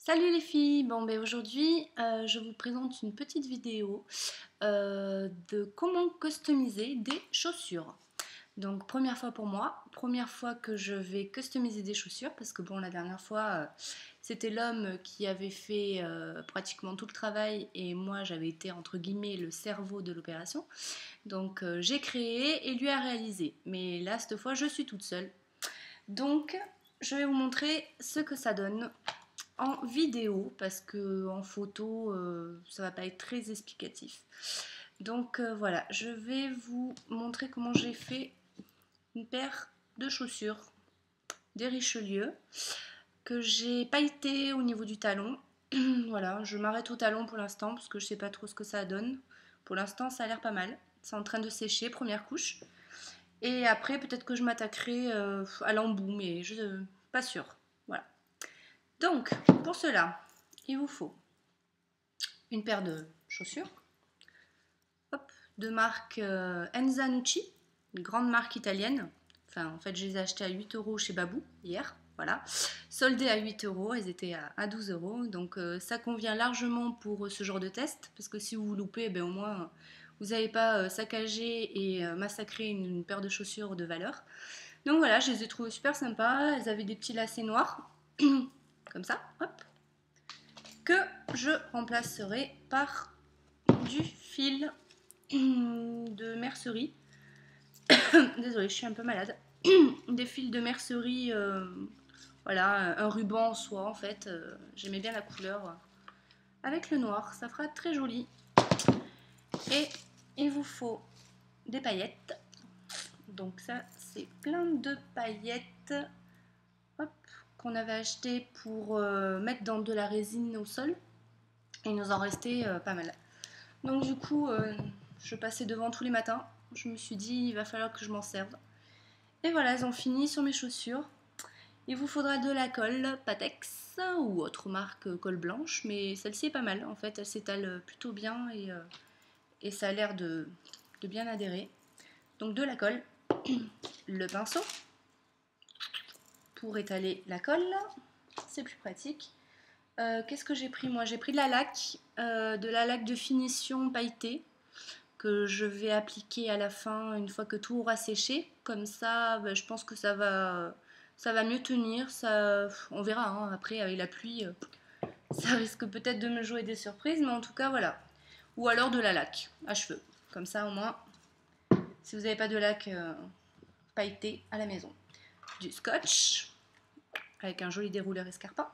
Salut les filles, bon ben aujourd'hui je vous présente une petite vidéo de comment customiser des chaussures. Donc première fois pour moi, première fois que je vais customiser des chaussures parce que bon la dernière fois c'était l'homme qui avait fait pratiquement tout le travail et moi j'avais été entre guillemets le cerveau de l'opération. Donc j'ai créé et lui a réalisé, mais là cette fois je suis toute seule. Donc je vais vous montrer ce que ça donne en vidéo parce que en photo ça va pas être très explicatif. Donc voilà, je vais vous montrer comment j'ai fait une paire de chaussures des Richelieu que j'ai pailleté au niveau du talon. Voilà, je m'arrête au talon pour l'instant parce que je sais pas trop ce que ça donne. Pour l'instant ça a l'air pas mal, c'est en train de sécher, première couche, et après peut-être que je m'attaquerai à l'embout, mais je pas sûre. Voilà, donc pour cela il vous faut une paire de chaussures, hop, de marque Enzanucci, une grande marque italienne. Enfin, en fait, je les ai achetées à 8 € chez Babou hier. Voilà, soldées à 8 €, elles étaient à 12 €. Donc ça convient largement pour ce genre de test, parce que si vous vous loupez, ben, au moins vous n'avez pas saccagé et massacré une paire de chaussures de valeur. Donc voilà, je les ai trouvées super sympas. Elles avaient des petits lacets noirs, comme ça, hop, que je remplacerai par du fil de mercerie. Désolée, je suis un peu malade. Des fils de mercerie, voilà, un ruban en soie en fait. J'aimais bien la couleur avec le noir, ça fera très joli. Et il vous faut des paillettes. Donc ça, c'est plein de paillettes, hop, qu'on avait acheté pour mettre dans de la résine au sol. Et il nous en restait pas mal. Donc du coup, je passais devant tous les matins. Je me suis dit, il va falloir que je m'en serve. Et voilà, elles ont fini sur mes chaussures. Il vous faudra de la colle Patex ou autre marque colle blanche, mais celle-ci est pas mal. En fait, elle s'étale plutôt bien et ça a l'air de bien adhérer. Donc de la colle, le pinceau pour étaler la colle, c'est plus pratique. Qu'est-ce que j'ai pris moi? J'ai pris de la laque de finition pailletée que je vais appliquer à la fin une fois que tout aura séché. Comme ça, ben, je pense que ça va mieux tenir. Ça, on verra hein, après avec la pluie, ça risque peut-être de me jouer des surprises, mais en tout cas voilà. Ou alors de la laque à cheveux. Comme ça au moins, si vous n'avez pas de laque pailletée à la maison. Du scotch avec un joli dérouleur escarpin.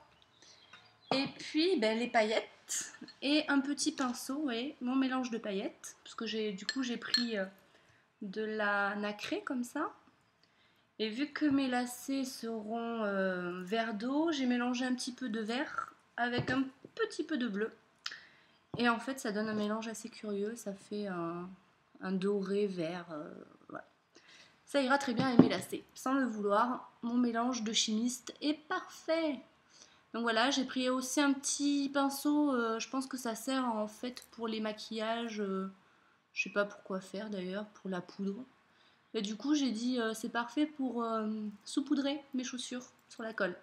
Et puis ben, les paillettes et un petit pinceau, voyez, mon mélange de paillettes. Parce que du coup j'ai pris de la nacrée comme ça. Et vu que mes lacets seront vert d'eau, j'ai mélangé un petit peu de vert avec un petit peu de bleu. Et en fait ça donne un mélange assez curieux, ça fait un doré vert. Voilà. Ça ira très bien avec mes lacets. Sans le vouloir, mon mélange de chimiste est parfait. Donc voilà, j'ai pris aussi un petit pinceau, je pense que ça sert en fait pour les maquillages, je sais pas pourquoi faire d'ailleurs, pour la poudre. Et du coup j'ai dit c'est parfait pour saupoudrer mes chaussures sur la colle.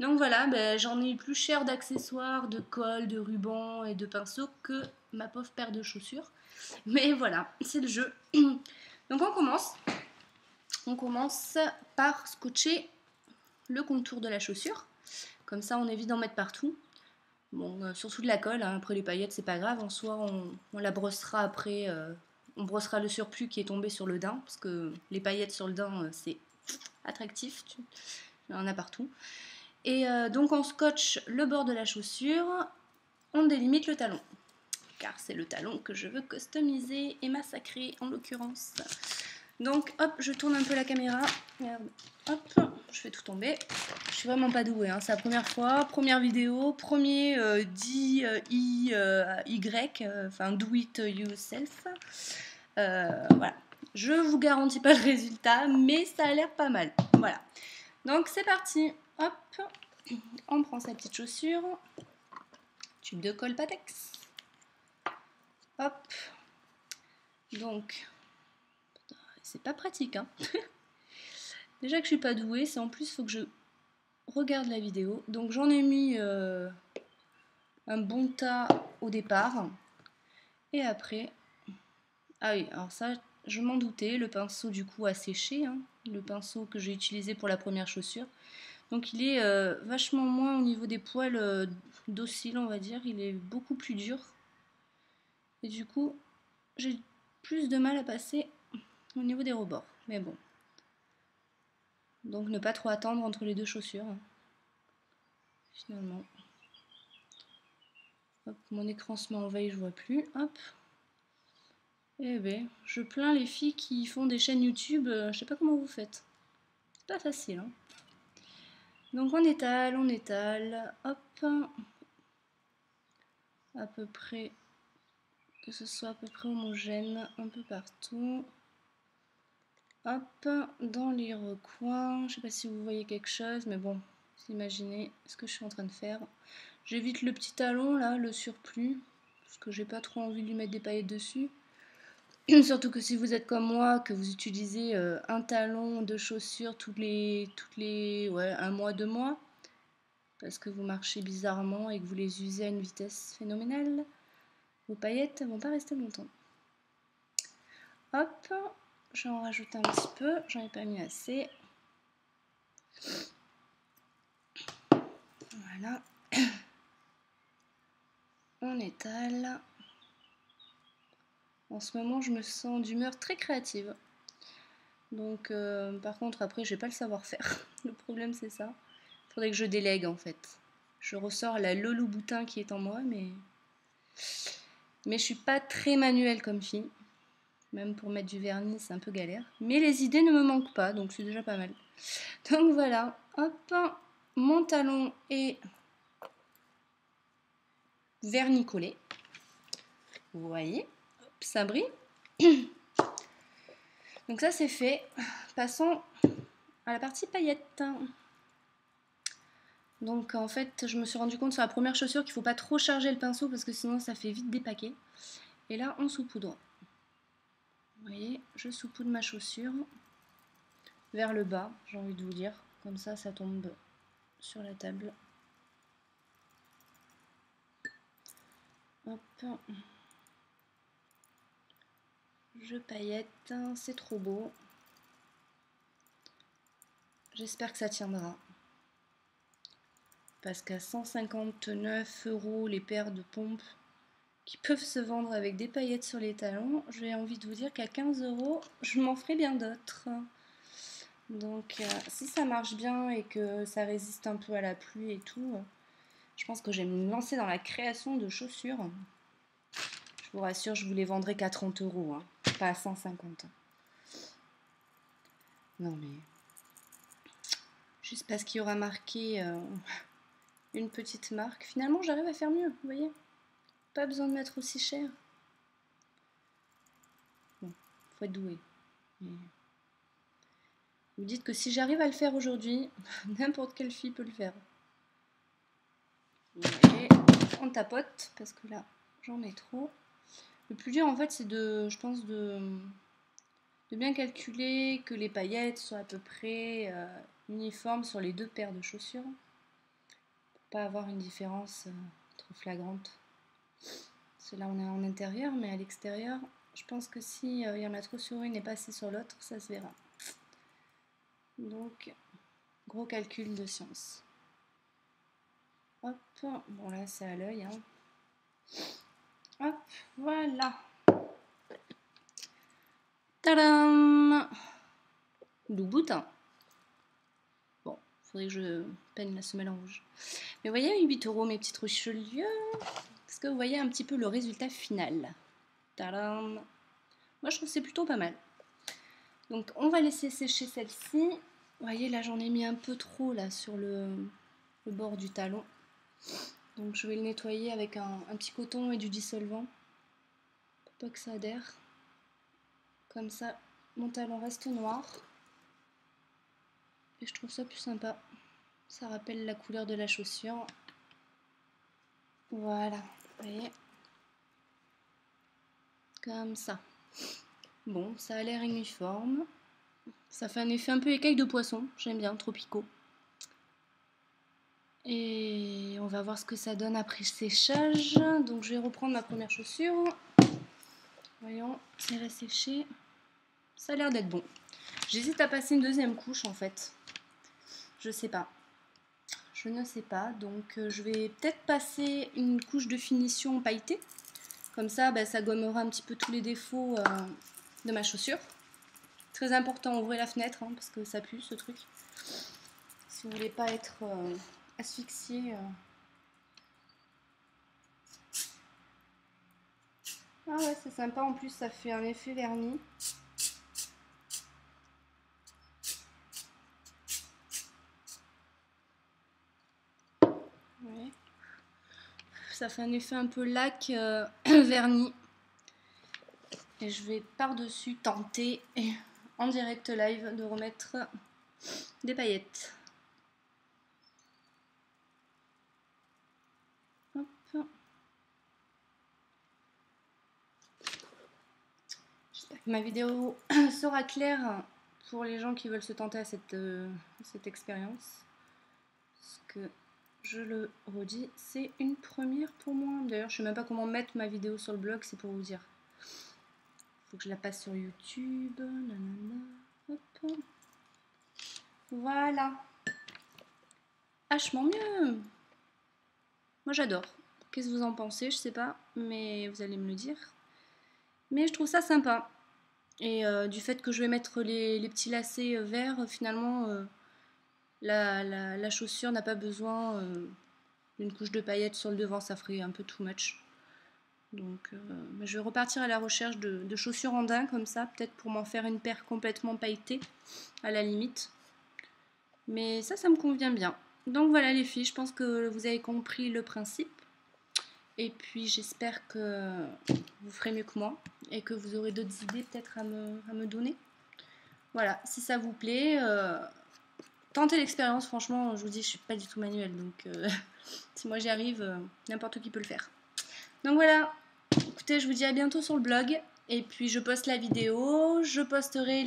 Donc voilà, ben, j'en ai eu plus cher d'accessoires, de colle, de ruban et de pinceaux que ma pauvre paire de chaussures. Mais voilà, c'est le jeu. Donc on commence. On commence par scotcher le contour de la chaussure. Comme ça on évite d'en mettre partout. Bon, surtout de la colle, hein. Après les paillettes c'est pas grave, en soi on la brossera après, on brossera le surplus qui est tombé sur le daim, parce que les paillettes sur le daim c'est attractif, il y en a partout. Et donc on scotche le bord de la chaussure, on délimite le talon, car c'est le talon que je veux customiser et massacrer en l'occurrence. Donc hop, je tourne un peu la caméra, regarde, hop, je fais tout tomber. Je suis vraiment pas douée, hein. C'est la première fois, première vidéo, premier DIY, enfin do it yourself. Voilà, je vous garantis pas le résultat, mais ça a l'air pas mal. Voilà, donc c'est parti, hop, on prend sa petite chaussure, tube de colle Patex, hop, donc c'est pas pratique, hein. Déjà que je suis pas douée, c'est en plus faut que je regarde la vidéo. Donc j'en ai mis un bon tas au départ. Et après, ah oui, alors ça, je m'en doutais, le pinceau du coup a séché, hein, le pinceau que j'ai utilisé pour la première chaussure. Donc il est vachement moins au niveau des poils docile, on va dire, il est beaucoup plus dur. Et du coup, j'ai plus de mal à passer au niveau des rebords. Mais bon. Donc ne pas trop attendre entre les deux chaussures, hein, finalement. Hop, mon écran se met en veille, je vois plus. Hop. Eh ben, je plains les filles qui font des chaînes YouTube, je sais pas comment vous faites. C'est pas facile, hein. Donc on étale, hop, à peu près, que ce soit à peu près homogène, un peu partout. Hop, dans les recoins, je sais pas si vous voyez quelque chose, mais bon, vous imaginez ce que je suis en train de faire. J'évite le petit talon là, le surplus, parce que j'ai pas trop envie de lui mettre des paillettes dessus. Surtout que si vous êtes comme moi, que vous utilisez un talon de chaussures toutes les ouais, un mois, 2 mois, parce que vous marchez bizarrement et que vous les usez à une vitesse phénoménale, vos paillettes ne vont pas rester longtemps. Hop, j'en rajoute un petit peu, j'en ai pas mis assez. Voilà. On étale. En ce moment, je me sens d'humeur très créative. Donc, par contre, après, je n'ai pas le savoir-faire. Le problème, c'est ça. Il faudrait que je délègue, en fait. Je ressors la Lolou Boutin qui est en moi, mais je suis pas très manuelle comme fille. Même pour mettre du vernis, c'est un peu galère. Mais les idées ne me manquent pas, donc c'est déjà pas mal. Donc voilà, hop, mon talon est vernicolé. Vous voyez, hop, ça brille. Donc ça c'est fait. Passons à la partie paillettes. Donc en fait, je me suis rendu compte sur la première chaussure qu'il ne faut pas trop charger le pinceau parce que sinon ça fait vite dépaquer. Et là, on saupoudre. Vous voyez, je saupoudre ma chaussure vers le bas, j'ai envie de vous dire. Comme ça, ça tombe sur la table. Hop. Je paillette, c'est trop beau. J'espère que ça tiendra. Parce qu'à 159 € les paires de pompes qui peuvent se vendre avec des paillettes sur les talons, j'ai envie de vous dire qu'à 15 €, je m'en ferai bien d'autres. Donc si ça marche bien et que ça résiste un peu à la pluie et tout, je pense que je vais me lancer dans la création de chaussures. Je vous rassure, je vous les vendrai qu'à 30 €, hein, pas à 150. Non mais, juste parce qu'il y aura marqué une petite marque, finalement j'arrive à faire mieux, vous voyez. Pas besoin de mettre aussi cher. Bon, faut être doué. Mais vous dites que si j'arrive à le faire aujourd'hui, n'importe quelle fille peut le faire. Vous voyez, on tapote parce que là, j'en ai trop. Le plus dur en fait, c'est je pense, de bien calculer que les paillettes soient à peu près uniformes sur les deux paires de chaussures. Pour pas avoir une différence trop flagrante. Parce que là, on est en intérieur, mais à l'extérieur, je pense que si il y en a trop sur une et pas assez sur l'autre, ça se verra. Donc, gros calcul de science. Hop, bon là c'est à l'œil, hein. Hop, voilà. Tadam! Louboutin. Bon, faudrait que je peigne la semelle en rouge. Mais vous voyez, 8 € mes petites Richelieu. Est-ce que vous voyez un petit peu le résultat final? Tadam! Moi je trouve que c'est plutôt pas mal. Donc on va laisser sécher celle-ci. Vous voyez là j'en ai mis un peu trop là sur le bord du talon. Donc je vais le nettoyer avec un petit coton et du dissolvant. Pour pas que ça adhère. Comme ça mon talon reste noir. Et je trouve ça plus sympa. Ça rappelle la couleur de la chaussure. Voilà, vous voyez. Comme ça. Bon, ça a l'air uniforme. Ça fait un effet un peu écaille de poisson. J'aime bien, tropicaux. Et on va voir ce que ça donne après séchage. Donc je vais reprendre ma première chaussure. Voyons si elle a séché. Ça a l'air d'être bon. J'hésite à passer une deuxième couche en fait. Je sais pas. Je ne sais pas. Donc je vais peut-être passer une couche de finition pailletée. Comme ça, ça gommera un petit peu tous les défauts de ma chaussure. Très important, ouvrez la fenêtre hein, parce que ça pue ce truc. Si vous voulez pas être asphyxié. Ah ouais, c'est sympa. En plus, ça fait un effet vernis. Ouais. Ça fait un effet un peu lac vernis. Et je vais par-dessus tenter en direct live de remettre des paillettes. Hop. J'espère que ma vidéo sera claire pour les gens qui veulent se tenter à cette expérience. Parce que, je le redis, c'est une première pour moi. D'ailleurs, je ne sais même pas comment mettre ma vidéo sur le blog, c'est pour vous dire. Faut que je la passe sur YouTube. Nanana. Hop. Voilà. Vachement mieux. Moi j'adore. Qu'est-ce que vous en pensez? Je sais pas, mais vous allez me le dire. Mais je trouve ça sympa. Et du fait que je vais mettre les petits lacets verts, finalement, la chaussure n'a pas besoin d'une couche de paillettes sur le devant, ça ferait un peu too much. Donc je vais repartir à la recherche de chaussures en daim comme ça, peut-être pour m'en faire une paire complètement pailletée, à la limite. Mais ça me convient bien. Donc voilà les filles, je pense que vous avez compris le principe. Et puis j'espère que vous ferez mieux que moi et que vous aurez d'autres idées peut-être à me donner. Voilà, si ça vous plaît, tentez l'expérience. Franchement, je vous dis, je suis pas du tout manuelle. Donc si moi j'y arrive, n'importe qui peut le faire. Donc voilà, écoutez, je vous dis à bientôt sur le blog. Et puis je poste la vidéo, je posterai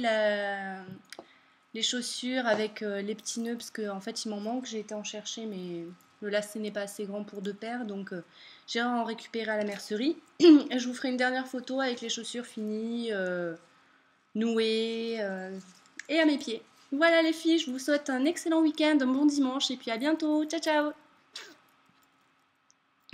les chaussures avec les petits nœuds parce qu'en fait il m'en manque, j'ai été en chercher mais le lacet n'est pas assez grand pour 2 paires donc j'irai en récupérer à la mercerie et je vous ferai une dernière photo avec les chaussures finies, nouées et à mes pieds. Voilà les filles, je vous souhaite un excellent week-end, un bon dimanche et puis à bientôt, ciao ciao.